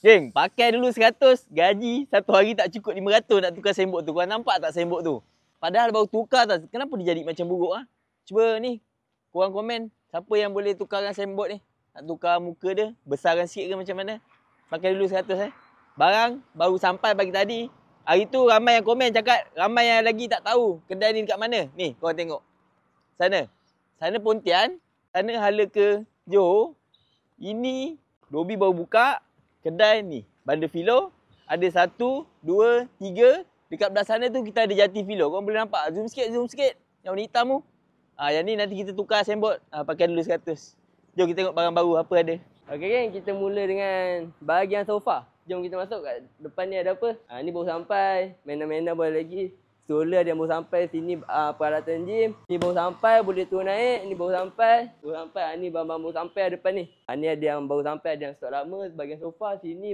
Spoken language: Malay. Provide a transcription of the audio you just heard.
Geng, pakai dulu 100, gaji satu hari tak cukup 500 nak tukar sembok tu. Kau nampak tak sembok tu? Padahal baru tukar tau. Kenapa dia jadi macam buruk ah? Cuba ni, korang komen. Siapa yang boleh tukarkan sembok ni? Nak tukar muka dia, besarkan sikit ke macam mana? Pakai dulu 100 Barang baru sampai pagi tadi. Hari tu ramai yang komen cakap, ramai yang lagi tak tahu kedai ni dekat mana. Ni, korang tengok. Sana. Sana Pontian, sana hala ke Johor. Ini Dobi baru buka. Kedai ni, Bandar Filo. Ada 1, 2, 3. Dekat belah sana tu kita ada Jati Filo. Korang boleh nampak. Zoom sikit. Yang warna hitam tu. Yang ni nanti kita tukar sembot. Pakai dulu 100. Jom kita tengok barang baru apa ada. Okey geng, kita mula dengan bahagian sofa. Jom kita masuk kat depan ni ada apa? Ni baru sampai. Mainan-mainan boleh lagi. Stroller dia baru sampai. Sini peralatan gym. Ni baru sampai, boleh turun naik. Ni baru sampai. Ni barang-barang baru sampai depan ni. Ni ada yang baru sampai, ada yang stok lama. Bahagian sofa sini